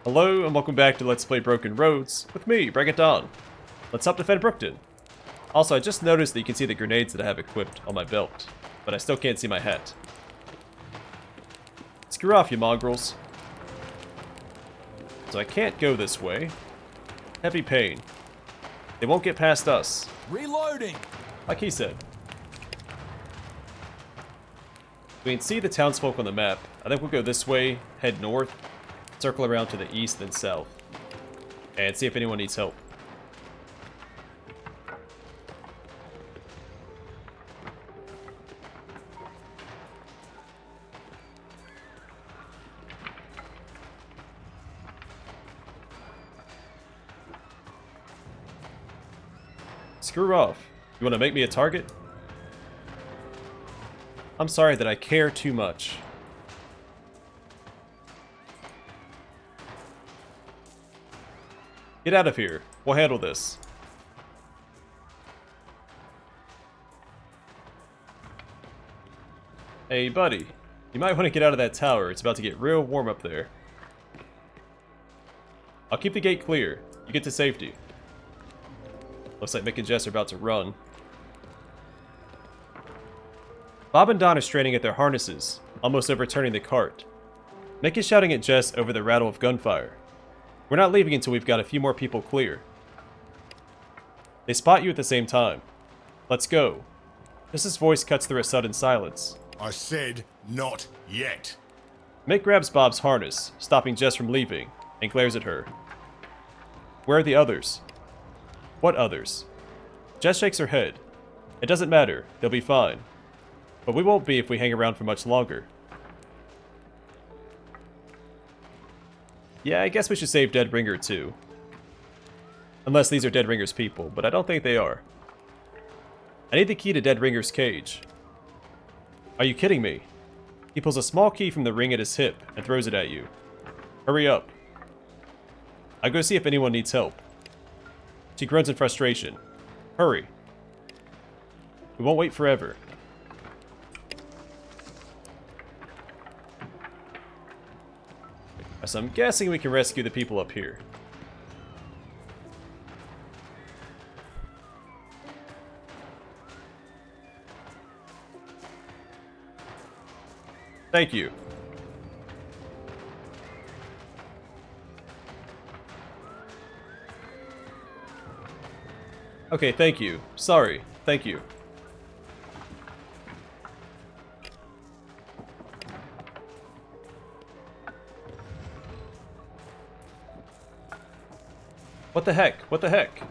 Hello and welcome back to Let's Play Broken Roads with me, Brookton. Let's help defend Brookton. Also, I just noticed that you can see the grenades that I have equipped on my belt, but I still can't see my hat. Screw off, you mongrels. So I can't go this way. Heavy pain. They won't get past us. Reloading! Like he said. We can see the townsfolk on the map. I think we'll go this way, head north, circle around to the east and south, and see if anyone needs help. Screw off. You want to make me a target? I'm sorry that I care too much. Get out of here. We'll handle this. Hey, buddy. You might want to get out of that tower. It's about to get real warm up there. I'll keep the gate clear. You get to safety. Looks like Mick and Jess are about to run. Bob and Don are straining at their harnesses, almost overturning the cart. Mick is shouting at Jess over the rattle of gunfire. We're not leaving until we've got a few more people clear. They spot you at the same time. Let's go. Jess's voice cuts through a sudden silence. I said not yet. Mick grabs Bob's harness, stopping Jess from leaving, and glares at her. Where are the others? What others? Jess shakes her head. It doesn't matter, they'll be fine. But we won't be if we hang around for much longer. Yeah, I guess we should save Dead Ringer too. Unless these are Dead Ringer's people, but I don't think they are. I need the key to Dead Ringer's cage. Are you kidding me? He pulls a small key from the ring at his hip and throws it at you. Hurry up. I'll go see if anyone needs help. She grunts in frustration. Hurry. We won't wait forever. So I'm guessing we can rescue the people up here. Thank you. Okay, thank you. Sorry. Thank you. What the heck? What the heck?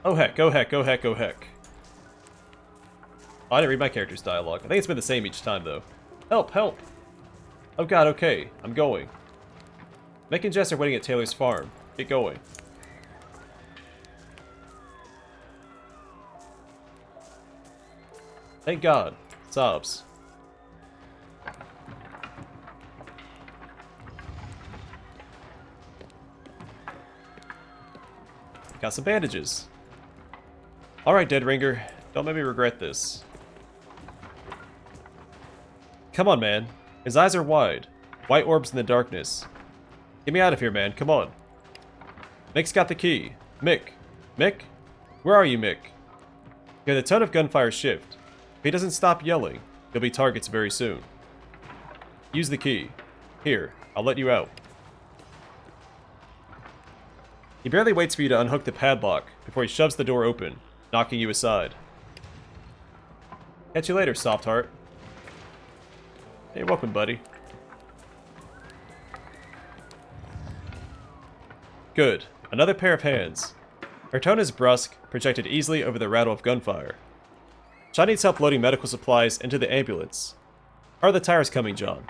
Oh heck, oh heck, oh heck, oh heck. Oh, I didn't read my character's dialogue. I think it's been the same each time, though. Help, help! Oh god, okay. I'm going. Mick and Jess are waiting at Taylor's farm. Get going. Thank god. Sobs. Got some bandages. Alright, Dead Ringer. Don't make me regret this. Come on, man. His eyes are wide. White orbs in the darkness. Get me out of here, man. Come on. Mick's got the key. Mick. Mick? Where are you, Mick? You hear the tone of gunfire shift. If he doesn't stop yelling, he'll be targets very soon. Use the key. Here, I'll let you out. He barely waits for you to unhook the padlock before he shoves the door open, knocking you aside. Catch you later, soft heart. Hey, welcome, buddy. Good. Another pair of hands. Her tone is brusque, projected easily over the rattle of gunfire. John needs help loading medical supplies into the ambulance. How are the tires coming, John?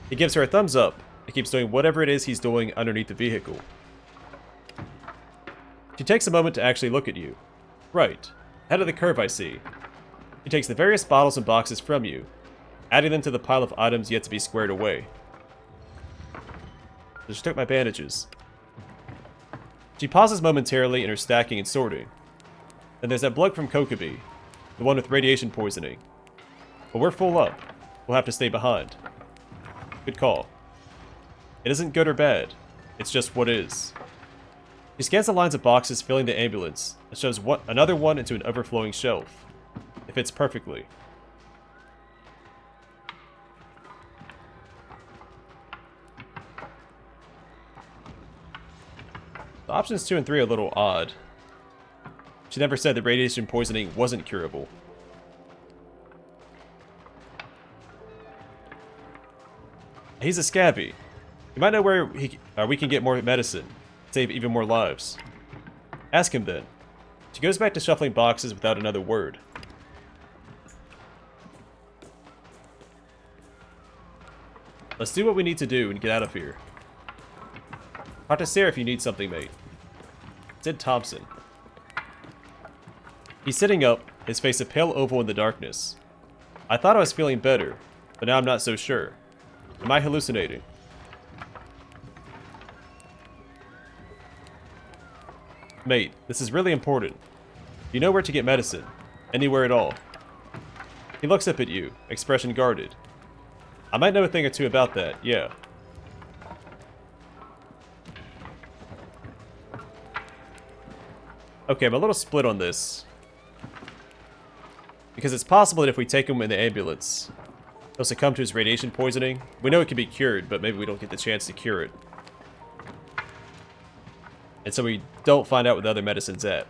He gives her a thumbs up and keeps doing whatever it is he's doing underneath the vehicle. She takes a moment to actually look at you. Right. Head of the curve, I see. She takes the various bottles and boxes from you, adding them to the pile of items yet to be squared away. She took my bandages. She pauses momentarily in her stacking and sorting. Then there's that bloke from Kokeby, the one with radiation poisoning. But we're full up. We'll have to stay behind. Good call. It isn't good or bad. It's just what is. She scans the lines of boxes filling the ambulance and shoves another one into an overflowing shelf. It fits perfectly. The options 2 and 3 are a little odd. She never said that radiation poisoning wasn't curable. He's a scabby. You might know where we can get more medicine, save even more lives. Ask him then. She goes back to shuffling boxes without another word. Let's do what we need to do and get out of here. Talk to Sarah if you need something, mate. Sid Thompson. He's sitting up, his face a pale oval in the darkness. I thought I was feeling better, but now I'm not so sure. Am I hallucinating? Mate, this is really important. You know where to get medicine. Anywhere at all. He looks up at you, expression guarded. I might know a thing or two about that, yeah. Okay, I'm a little split on this. Because it's possible that if we take him in the ambulance, he'll succumb to his radiation poisoning. We know it can be cured, but maybe we don't get the chance to cure it. And so we don't find out where the other medicine's at.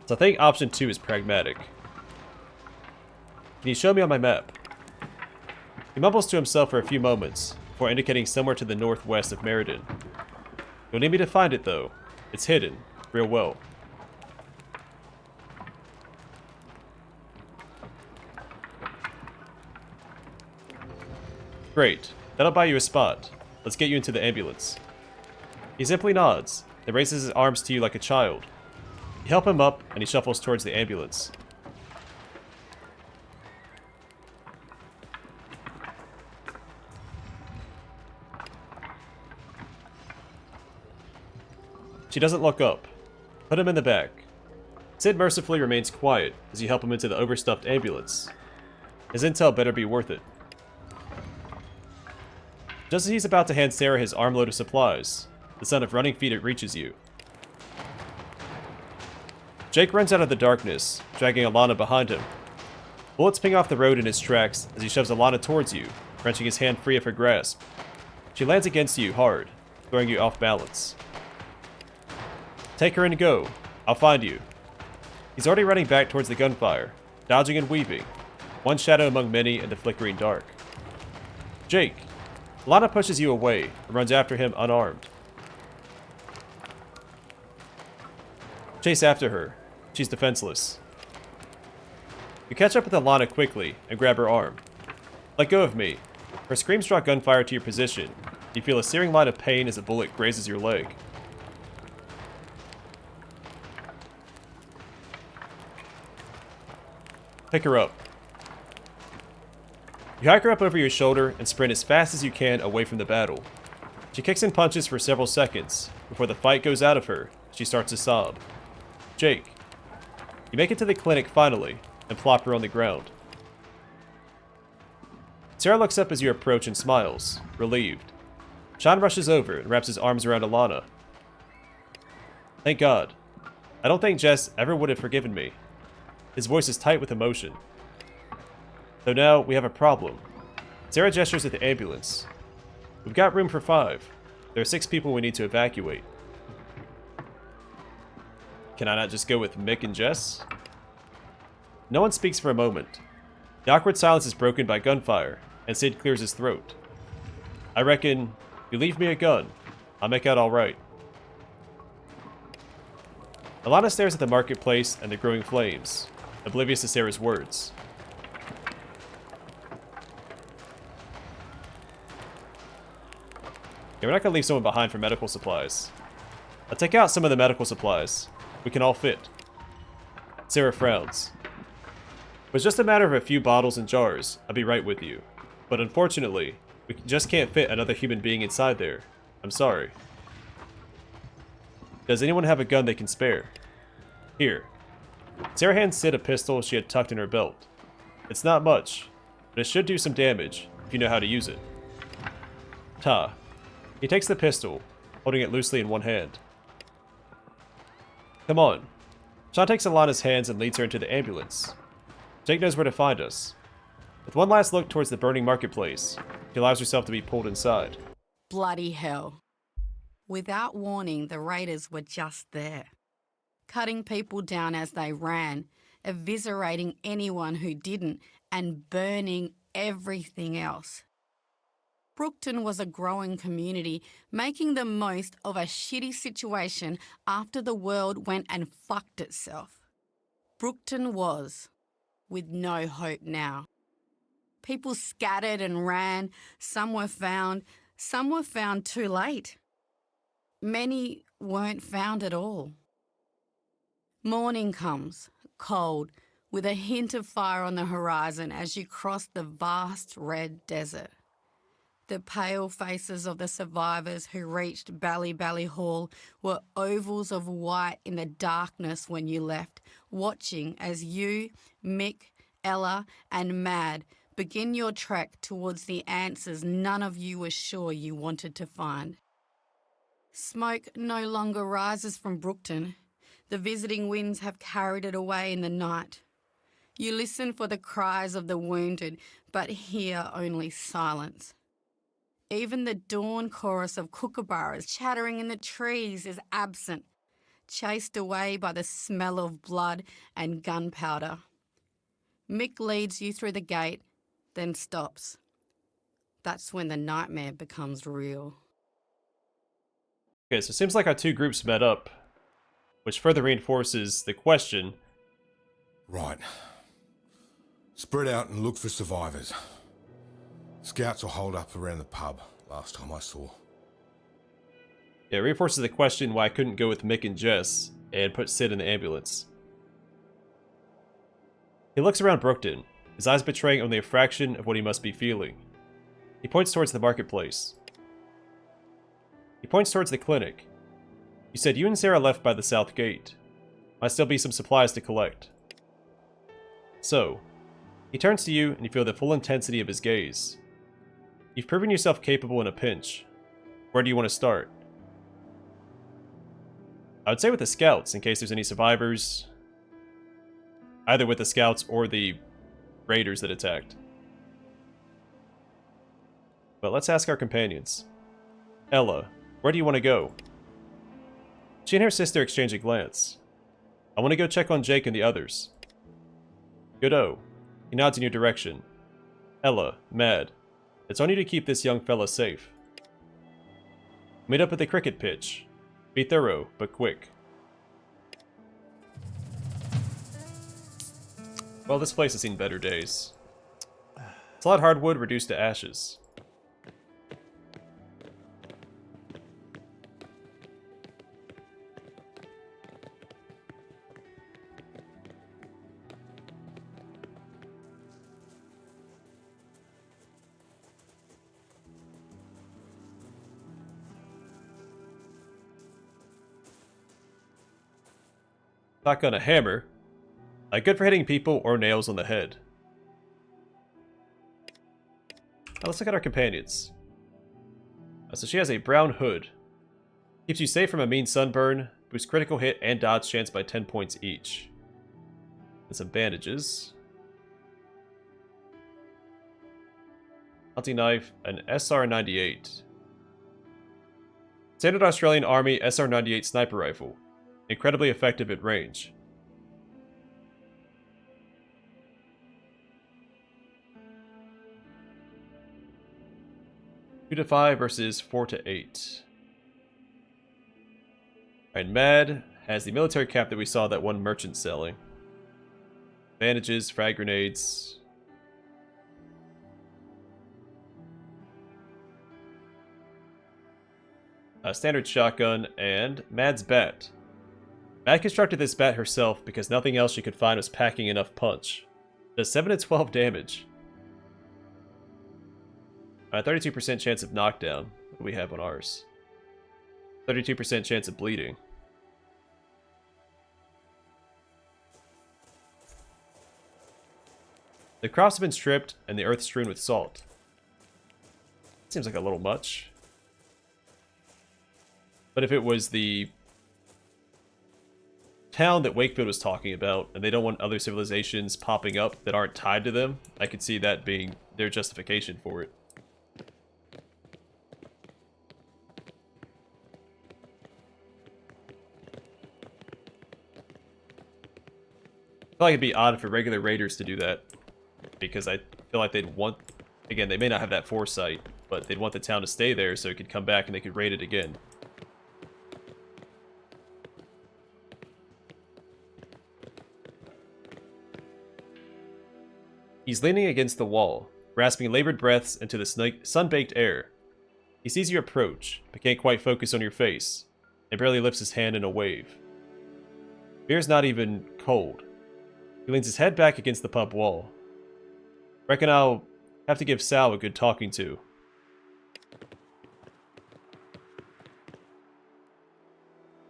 So I think option 2 is pragmatic. Can you show me on my map? He mumbles to himself for a few moments, before indicating somewhere to the northwest of Meriden. You'll need me to find it though. It's hidden, real well. Great. That'll buy you a spot. Let's get you into the ambulance. He simply nods, then raises his arms to you like a child. You help him up, and he shuffles towards the ambulance. She doesn't look up. Put him in the back. Sid mercifully remains quiet as you help him into the overstuffed ambulance. His intel better be worth it. Just as he's about to hand Sarah his armload of supplies, the sound of running feet reaches you. Jake runs out of the darkness, dragging Alana behind him. Bullets ping off the road in his tracks as he shoves Alana towards you, wrenching his hand free of her grasp. She lands against you hard, throwing you off balance. Take her and go. I'll find you. He's already running back towards the gunfire, dodging and weaving, one shadow among many in the flickering dark. Jake. Alana pushes you away and runs after him unarmed. Chase after her. She's defenseless. You catch up with Alana quickly and grab her arm. Let go of me. Her screams draw gunfire to your position. You feel a searing line of pain as a bullet grazes your leg. Pick her up. You hike her up over your shoulder and sprint as fast as you can away from the battle. She kicks and punches for several seconds before the fight goes out of her. She starts to sob. Jake. You make it to the clinic finally and plop her on the ground. Sarah looks up as you approach and smiles, relieved. Sean rushes over and wraps his arms around Alana. Thank God. I don't think Jess ever would have forgiven me. His voice is tight with emotion. Though now, we have a problem. Sarah gestures at the ambulance. We've got room for 5. There are 6 people we need to evacuate. Can I not just go with Mick and Jess? No one speaks for a moment. The awkward silence is broken by gunfire, and Sid clears his throat. I reckon, you leave me a gun. I'll make out alright. Alana stares at the marketplace and the growing flames, oblivious to Sarah's words. Yeah, we're not going to leave someone behind for medical supplies. I'll take out some of the medical supplies. We can all fit. Sarah frowns. If it was just a matter of a few bottles and jars, I'd be right with you. But unfortunately, we just can't fit another human being inside there. I'm sorry. Does anyone have a gun they can spare? Here. Sarah hands Sid a pistol she had tucked in her belt. It's not much, but it should do some damage if you know how to use it. Ta. He takes the pistol, holding it loosely in one hand. Come on. Sean takes Alana's hands and leads her into the ambulance. Jake knows where to find us. With one last look towards the burning marketplace, she allows herself to be pulled inside. Bloody hell. Without warning, the raiders were just there, cutting people down as they ran, eviscerating anyone who didn't, and burning everything else. Brookton was a growing community, making the most of a shitty situation after the world went and fucked itself. Brookton was, with no hope now. People scattered and ran, some were found too late. Many weren't found at all. Morning comes, cold, with a hint of fire on the horizon as you cross the vast red desert. The pale faces of the survivors who reached Bally Hall were ovals of white in the darkness when you left, watching as you, Mick, Ella and Mad begin your trek towards the answers none of you were sure you wanted to find. Smoke no longer rises from Brookton. The visiting winds have carried it away in the night. You listen for the cries of the wounded, but hear only silence. Even the dawn chorus of kookaburras chattering in the trees is absent, chased away by the smell of blood and gunpowder. Mick leads you through the gate, then stops. That's when the nightmare becomes real. Okay, so it seems like our two groups met up, which further reinforces the question. Right. Spread out and look for survivors. Scouts will hold up around the pub, last time I saw. Yeah, it reinforces the question why I couldn't go with Mick and Jess and put Sid in the ambulance. He looks around Brookton, his eyes betraying only a fraction of what he must be feeling. He points towards the marketplace. He points towards the clinic. You said you and Sarah left by the south gate. Might still be some supplies to collect. So, he turns to you and you feel the full intensity of his gaze. You've proven yourself capable in a pinch. Where do you want to start? I would say with the scouts, in case there's any survivors. Either with the scouts or the raiders that attacked. But let's ask our companions. Ella, where do you want to go? She and her sister exchange a glance. I want to go check on Jake and the others. Good-o. He nods in your direction. Ella, Mad, it's on you to keep this young fella safe. Meet up at the cricket pitch. Be thorough, but quick. Well, this place has seen better days. It's a lot of hardwood reduced to ashes. Shotgun a hammer. Good for hitting people or nails on the head. Now let's look at our companions. So she has a brown hood. Keeps you safe from a mean sunburn. Boosts critical hit and dodge chance by 10 points each. And some bandages. Hunting knife, an SR-98. Standard Australian Army SR-98 sniper rifle. Incredibly effective at range. Two to 5 versus 4 to 8. Alright, Mad has the military cap that we saw that one merchant selling. Bandages, frag grenades. A standard shotgun, and Mad's bat. Mad constructed this bat herself because nothing else she could find was packing enough punch. Does 7 to 12 damage. 32% chance of knockdown. What do we have on ours? 32% chance of bleeding. The crops have been stripped and the earth strewn with salt. Seems like a little much. But if it was the town that Wakefield was talking about, and they don't want other civilizations popping up that aren't tied to them, I could see that being their justification for it. I feel like it'd be odd for regular raiders to do that, because I feel like they'd want, again, they may not have that foresight, but they'd want the town to stay there so it could come back and they could raid it again. He's leaning against the wall, grasping labored breaths into the sun-baked air. He sees you approach, but can't quite focus on your face, and barely lifts his hand in a wave. Beer's not even cold. He leans his head back against the pub wall. Reckon I'll have to give Sal a good talking to.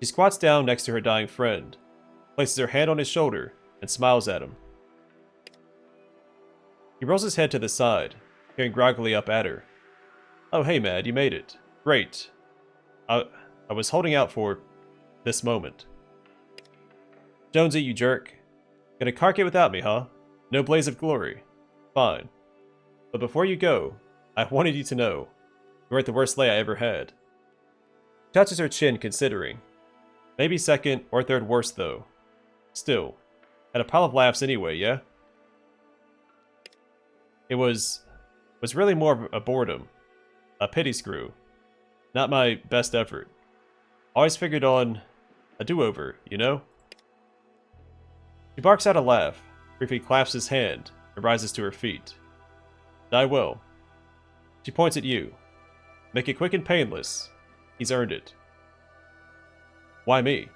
She squats down next to her dying friend, places her hand on his shoulder, and smiles at him. He rolls his head to the side, peering groggily up at her. Oh, hey, Mad, you made it. Great. I was holding out for this moment. Jonesy, you jerk. Gonna cark it without me, huh? No blaze of glory. Fine. But before you go, I wanted you to know, you weren't the worst lay I ever had. She touches her chin, considering. Maybe second or third worst, though. Still, had a pile of laughs anyway, yeah? It was really more of a boredom. A pity screw. Not my best effort. Always figured on a do-over, you know? She barks out a laugh, briefly claps his hand, and rises to her feet. I will. She points at you. Make it quick and painless. He's earned it. Why me?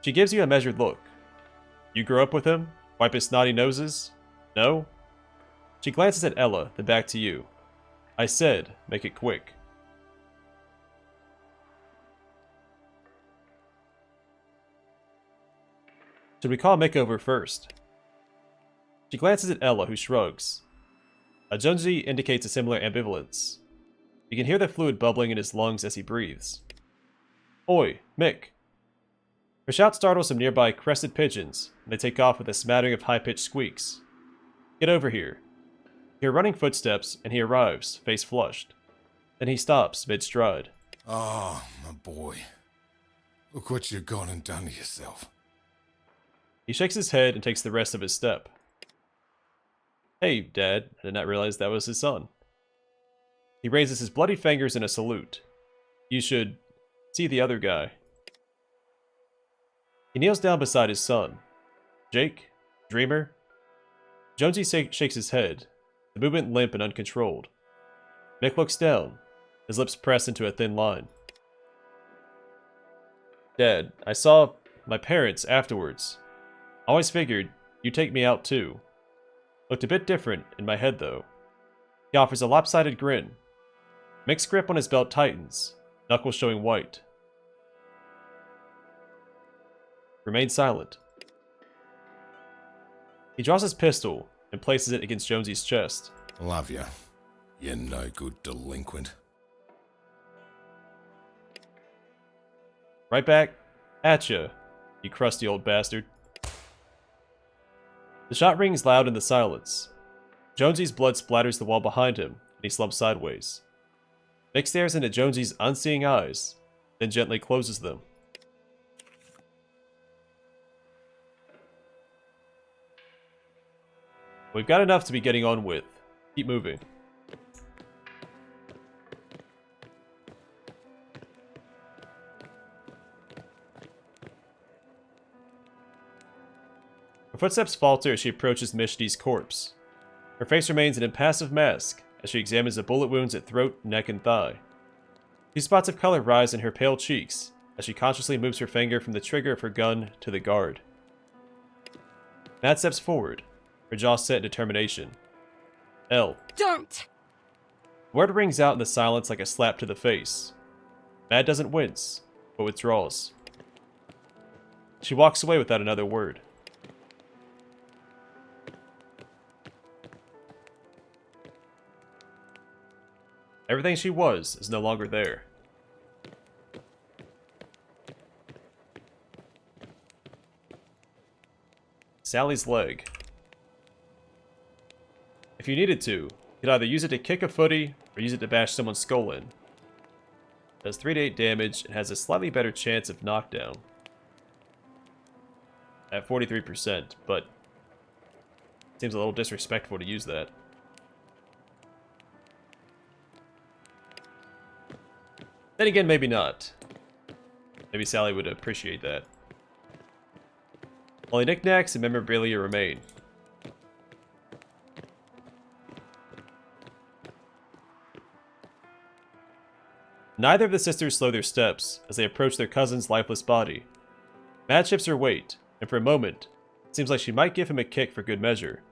She gives you a measured look. You grew up with him? Wipe his snotty noses? No? She glances at Ella, then back to you. I said, make it quick. Should we call Mick over first? She glances at Ella, who shrugs. Jonesy indicates a similar ambivalence. You can hear the fluid bubbling in his lungs as he breathes. Oi, Mick! Her shout startles some nearby crested pigeons, and they take off with a smattering of high-pitched squeaks. Get over here. You hear running footsteps, and he arrives, face flushed. Then he stops, mid-stride. Oh, my boy. Look what you've gone and done to yourself. He shakes his head and takes the rest of his step. Hey, Dad. I did not realize that was his son. He raises his bloody fingers in a salute. You should see the other guy. He kneels down beside his son. Jake? Dreamer? Jonesy shakes his head, the movement limp and uncontrolled. Mick looks down, his lips pressed into a thin line. Dad, I saw my parents afterwards. Always figured you'd take me out too. Looked a bit different in my head though. He offers a lopsided grin. Mick's grip on his belt tightens, knuckles showing white. Remain silent. He draws his pistol and places it against Jonesy's chest. Love ya, you no-good delinquent. Right back at ya, you crusty old bastard. The shot rings loud in the silence. Jonesy's blood splatters the wall behind him, and he slumps sideways. Mick stares into Jonesy's unseeing eyes, then gently closes them. We've got enough to be getting on with. Keep moving. Her footsteps falter as she approaches Mishni's corpse. Her face remains an impassive mask as she examines the bullet wounds at throat, neck, and thigh. Two spots of color rise in her pale cheeks as she consciously moves her finger from the trigger of her gun to the guard. Matt steps forward, her jaw set in determination. L. Don't! The word rings out in the silence like a slap to the face. Matt doesn't wince, but withdraws. She walks away without another word. Everything she was is no longer there. Sally's leg. If you needed to, you could either use it to kick a footy or use it to bash someone's skull in. It does 3 to 8 damage and has a slightly better chance of knockdown. At 43%, but seems a little disrespectful to use that. Then again, maybe not. Maybe Sally would appreciate that. Only knickknacks and memorabilia remain. Neither of the sisters slow their steps as they approach their cousin's lifeless body. Matt shifts her weight, and for a moment, it seems like she might give him a kick for good measure,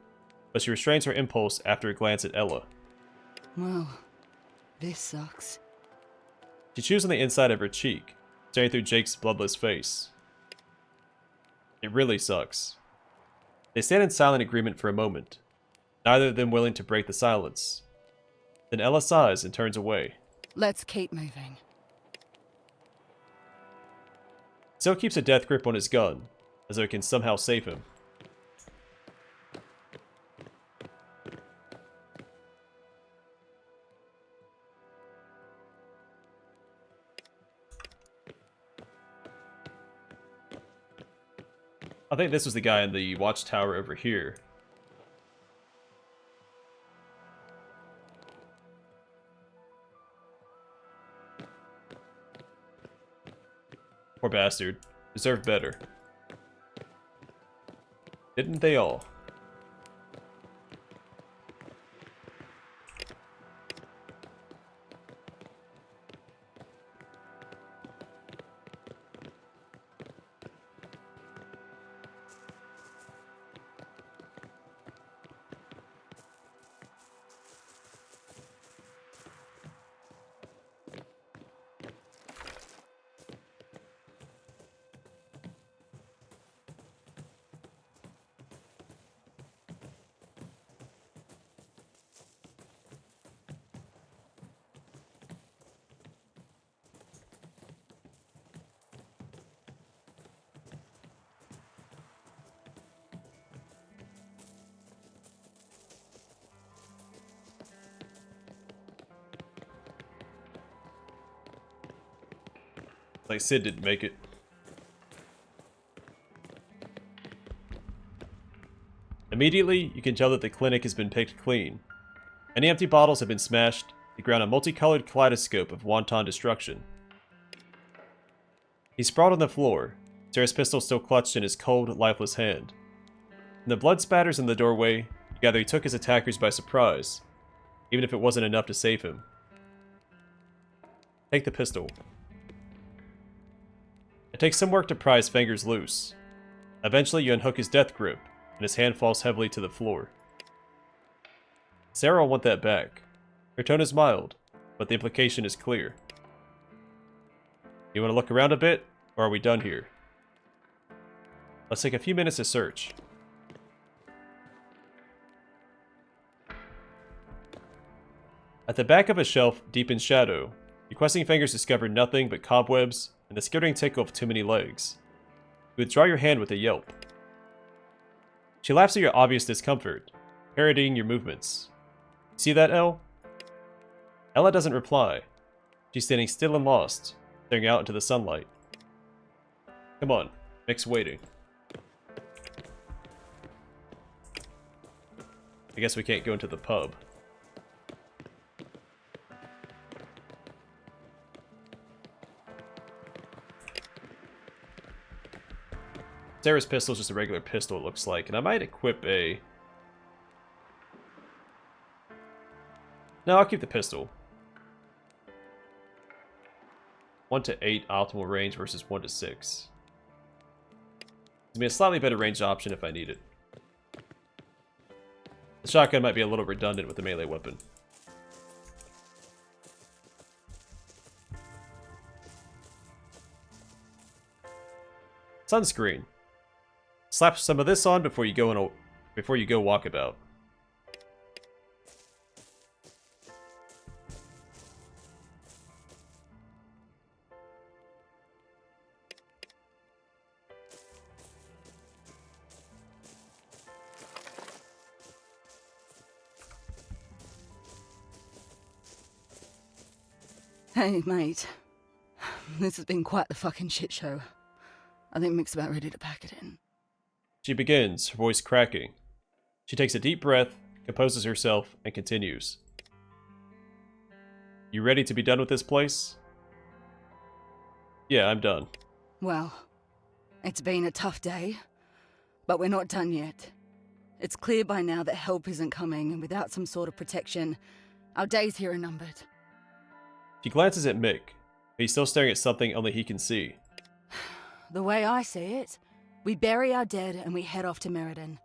but she restrains her impulse after a glance at Ella. Well, this sucks. She chews on the inside of her cheek, staring through Jake's bloodless face. It really sucks. They stand in silent agreement for a moment, neither of them willing to break the silence. Then Ella sighs and turns away. Let's keep moving. Still keeps a death grip on his gun, as though it can somehow save him. I think this was the guy in the watchtower over here. Poor bastard. Deserved better. Didn't they all? Like Sid didn't make it. Immediately, you can tell that the clinic has been picked clean. Any empty bottles have been smashed, the ground a multicolored kaleidoscope of wanton destruction. He sprawled on the floor, Sarah's pistol still clutched in his cold, lifeless hand. From the blood spatters in the doorway, you gather he took his attackers by surprise, even if it wasn't enough to save him. Take the pistol. It takes some work to pry his fingers loose. Eventually, you unhook his death grip, and his hand falls heavily to the floor. Sarah will want that back. Her tone is mild, but the implication is clear. You want to look around a bit, or are we done here? Let's take a few minutes to search. At the back of a shelf, deep in shadow, your questing fingers discover nothing but cobwebs and the skittering tickle of too many legs. You withdraw your hand with a yelp. She laughs at your obvious discomfort, parodying your movements. See that, Elle? Ella doesn't reply. She's standing still and lost, staring out into the sunlight. Come on, Mick's waiting. I guess we can't go into the pub. Sarah's pistol is just a regular pistol, it looks like, and I might equip a... No, I'll keep the pistol. 1 to 8 optimal range versus 1 to 6. It's be a slightly better range option if I need it. The shotgun might be a little redundant with the melee weapon. Sunscreen. Slap some of this on before you go walkabout. Hey, mate. This has been quite the fucking shit show. I think Mick's about ready to pack it in. She begins, her voice cracking. She takes a deep breath, composes herself, and continues. You ready to be done with this place? Yeah, I'm done. Well, it's been a tough day, but we're not done yet. It's clear by now that help isn't coming, and without some sort of protection, our days here are numbered. She glances at Mick, but he's still staring at something only he can see. The way I see it, we bury our dead and we head off to Meriden.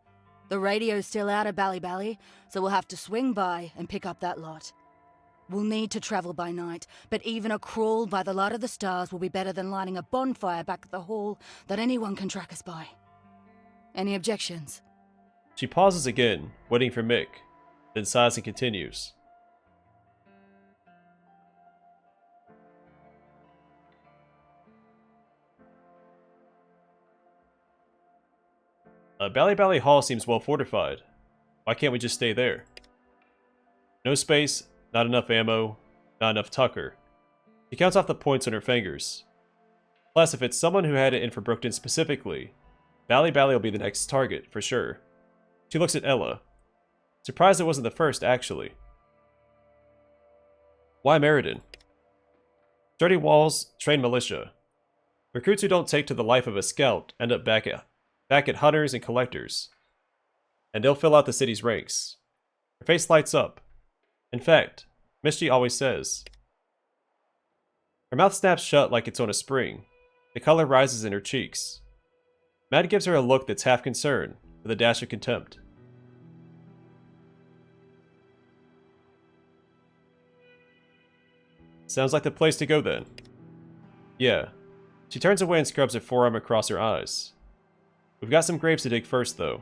The radio's still out of Ballybally, so we'll have to swing by and pick up that lot. We'll need to travel by night, but even a crawl by the light of the stars will be better than lighting a bonfire back at the hall that anyone can track us by. Any objections? She pauses again, waiting for Mick, then sighs and continues. Bally Hall seems well fortified. Why can't we just stay there? No space, not enough ammo, not enough Tucker. She counts off the points on her fingers. Plus, if it's someone who had it in for Brookton specifically, Bally will be the next target, for sure. She looks at Ella. Surprised it wasn't the first, actually. Why Meriden? Sturdy walls, trained militia. Recruits who don't take to the life of a scout end up back at hunters and collectors. And they'll fill out the city's ranks. Her face lights up. In fact, Misty always says. Her mouth snaps shut like it's on a spring. The color rises in her cheeks. Matt gives her a look that's half concern, with a dash of contempt. Sounds like the place to go then. Yeah. She turns away and scrubs her forearm across her eyes. We've got some graves to dig first, though.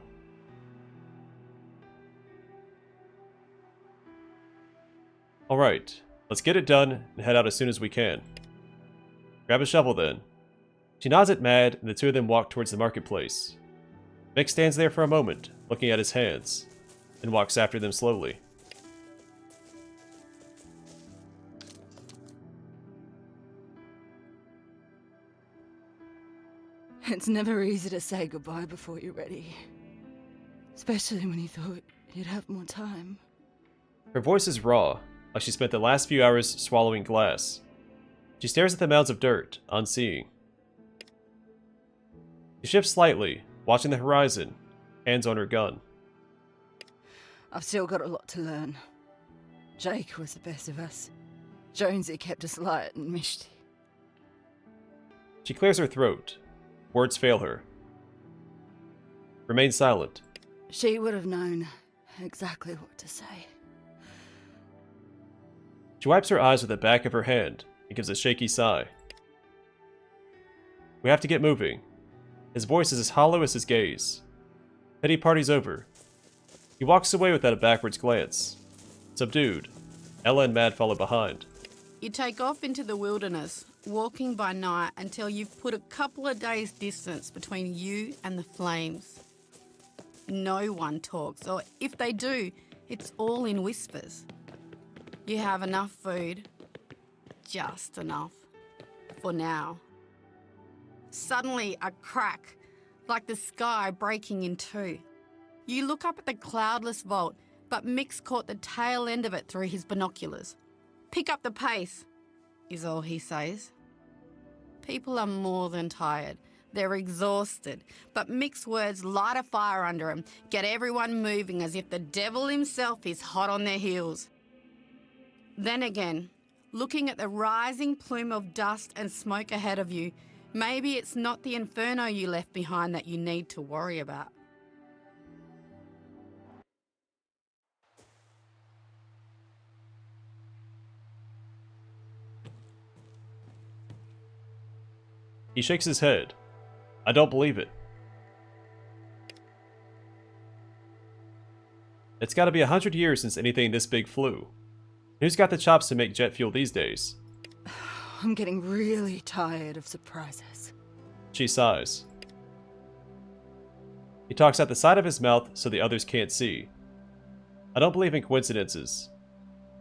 Alright, let's get it done and head out as soon as we can. Grab a shovel then. She nods at Mad, and the two of them walk towards the marketplace. Mick stands there for a moment, looking at his hands, and walks after them slowly. It's never easy to say goodbye before you're ready. Especially when you thought you'd have more time. Her voice is raw, like she spent the last few hours swallowing glass. She stares at the mounds of dirt, unseeing. She shifts slightly, watching the horizon, hands on her gun. I've still got a lot to learn. Jake was the best of us. Jonesy kept us light and misty. She clears her throat. Words fail her. Remain silent. She would have known exactly what to say. She wipes her eyes with the back of her hand and gives a shaky sigh. We have to get moving. His voice is as hollow as his gaze. Pity party's over. He walks away without a backwards glance. Subdued, Ella and Mad follow behind. You take off into the wilderness, walking by night until you've put a couple of days' distance between you and the flames. No one talks, or if they do, it's all in whispers. You have enough food, just enough, for now. Suddenly, a crack, like the sky breaking in two. You look up at the cloudless vault, but Mick's caught the tail end of it through his binoculars. Pick up the pace, is all he says. People are more than tired. They're exhausted, but Mick's words light a fire under them, get everyone moving as if the devil himself is hot on their heels. Then again, looking at the rising plume of dust and smoke ahead of you, maybe it's not the inferno you left behind that you need to worry about. He shakes his head. I don't believe it. It's gotta be 100 years since anything this big flew. Who's got the chops to make jet fuel these days? I'm getting really tired of surprises. She sighs. He talks out the side of his mouth so the others can't see. I don't believe in coincidences.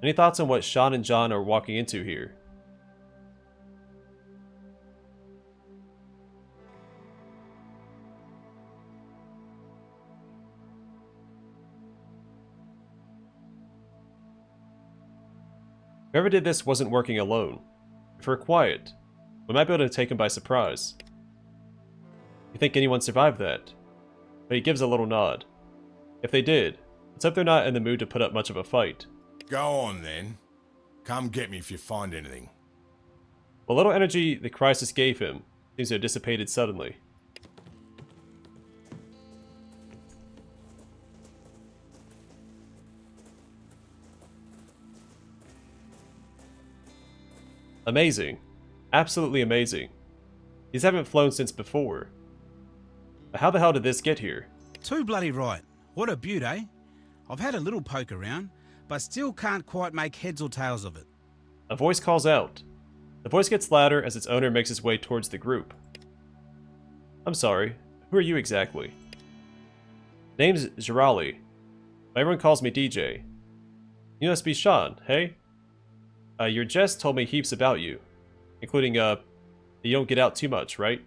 Any thoughts on what Sean and John are walking into here? Whoever did this wasn't working alone. If we're quiet, we might be able to take him by surprise. You think anyone survived that? But he gives a little nod. If they did, let's hope they're not in the mood to put up much of a fight. Go on then. Come get me if you find anything. The little energy the crisis gave him seems to have dissipated suddenly. Amazing. Absolutely amazing. These haven't flown since before. But how the hell did this get here? Too bloody right. What a beaut, eh? I've had a little poke around, but still can't quite make heads or tails of it. A voice calls out. The voice gets louder as its owner makes his way towards the group. I'm sorry, who are you exactly? Name's Jirali, but everyone calls me DJ. You must be Sean, hey? Your Jess told me heaps about you, including, that you don't get out too much, right?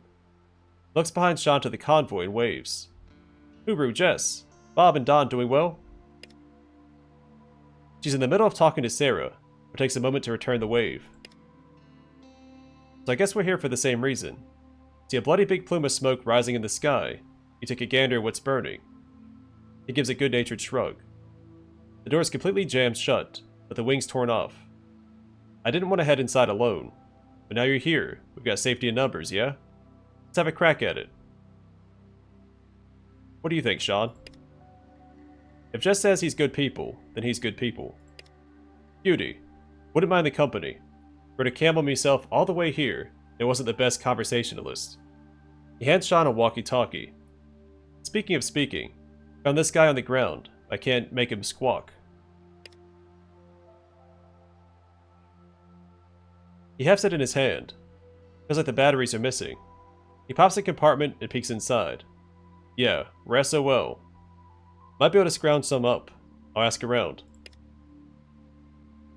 Looks behind Sean to the convoy and waves. Uru, Jess, Bob and Don doing well? She's in the middle of talking to Sarah, but takes a moment to return the wave. So I guess we're here for the same reason. See a bloody big plume of smoke rising in the sky. You take a gander at what's burning. He gives a good-natured shrug. The door is completely jammed shut, with the wings torn off. I didn't want to head inside alone, but now you're here. We've got safety in numbers, yeah? Let's have a crack at it. What do you think, Sean? If Jess says he's good people, then he's good people. Beauty. Wouldn't mind the company. For to camel myself all the way here, it wasn't the best conversationalist. He hands Sean a walkie-talkie. Speaking of speaking, found this guy on the ground. I can't make him squawk. He hefts it in his hand. Feels like the batteries are missing. He pops a compartment and peeks inside. Yeah, we're SOL. Might be able to scrounge some up. I'll ask around.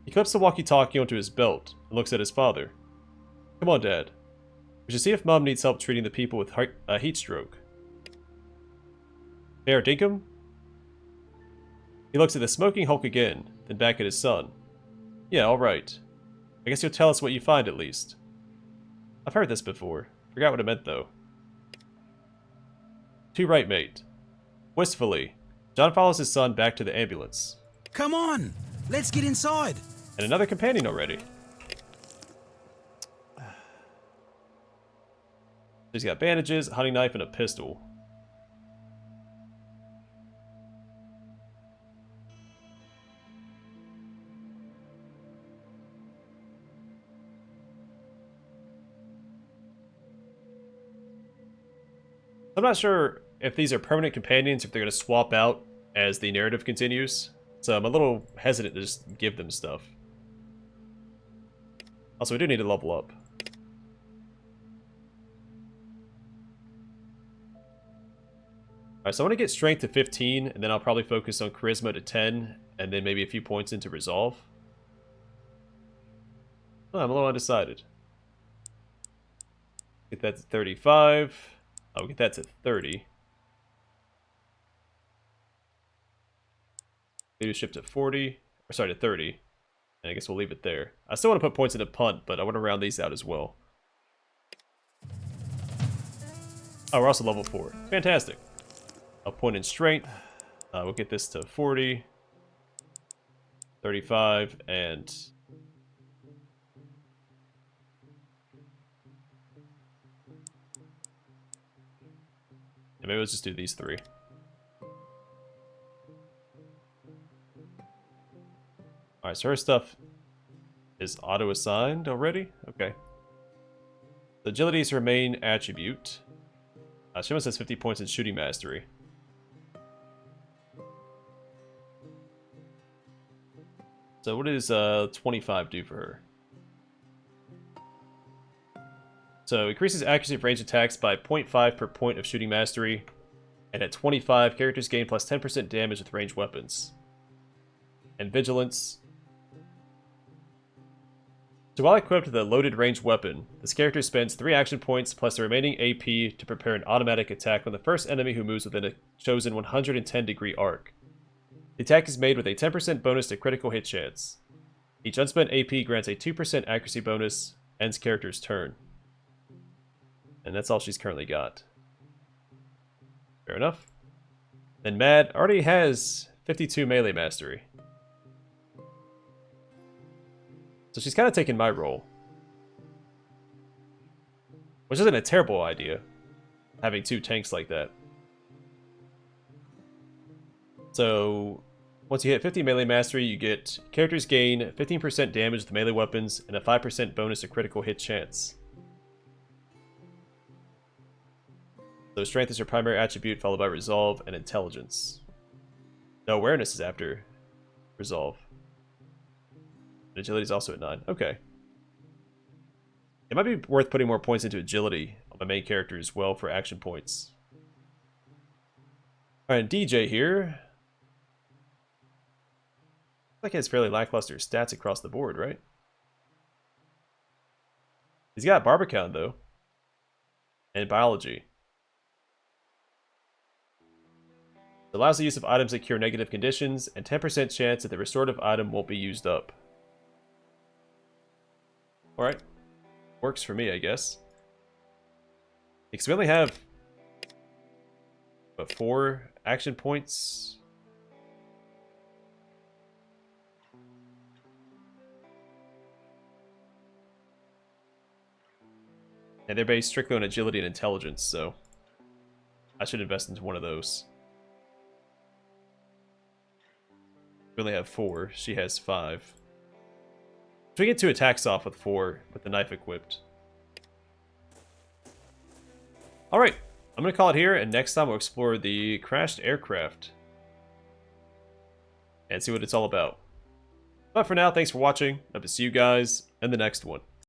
He clips the walkie-talkie onto his belt and looks at his father. Come on, Dad. We should see if Mom needs help treating the people with a heat stroke. Mayor Dinkum? He looks at the smoking Hulk again, then back at his son. Yeah, alright. I guess you'll tell us what you find at least. I've heard this before. Forgot what it meant though. Too right, mate. Wistfully, John follows his son back to the ambulance. Come on! Let's get inside! And another companion already. He's got bandages, a hunting knife, and a pistol. I'm not sure if these are permanent companions, if they're going to swap out as the narrative continues. So I'm a little hesitant to just give them stuff. Also, we do need to level up. Alright, so I want to get strength to 15, and then I'll probably focus on charisma to 10, and then maybe a few points into resolve. Oh, I'm a little undecided. Get that to 35. I'll get that to 30. Leadership to 40. Or sorry, to 30. And I guess we'll leave it there. I still want to put points into punt, but I want to round these out as well. Oh, we're also level 4. Fantastic. I'll point in strength. We'll get this to 40. 35, and... maybe let's just do these 3. Alright, so her stuff is auto-assigned already? Okay. Agility is her main attribute. She almost has 50 points in shooting mastery. So what does 25 do for her? So increases accuracy of range attacks by 0.5 per point of shooting mastery. And at 25, characters gain plus 10% damage with ranged weapons. And vigilance. So while equipped with a loaded ranged weapon, this character spends 3 action points plus the remaining AP to prepare an automatic attack on the first enemy who moves within a chosen 110-degree arc. The attack is made with a 10% bonus to critical hit chance. Each unspent AP grants a 2% accuracy bonus, ends character's turn. And that's all she's currently got. Fair enough. Then Mad already has 52 melee mastery. So she's kind of taking my role. Which isn't a terrible idea, having 2 tanks like that. So, once you hit 50 melee mastery, you get characters gain 15% damage with melee weapons and a 5% bonus to critical hit chance. So strength is her primary attribute, followed by resolve and intelligence. No, awareness is after resolve. And agility is also at 9. Okay. It might be worth putting more points into agility on my main character as well for action points. Alright, DJ here. Like he has fairly lackluster stats across the board, right? He's got Barbican though. And biology. It allows the use of items that cure negative conditions, and 10% chance that the restorative item won't be used up. Alright. Works for me, I guess. Because we only have... what, 4 action points? And they're based strictly on agility and intelligence, so... I should invest into one of those. We only have 4. She has 5. So we get 2 attacks off with 4 with the knife equipped. Alright, I'm going to call it here, and next time we'll explore the crashed aircraft. And see what it's all about. But for now, thanks for watching. Hope to see you guys in the next one.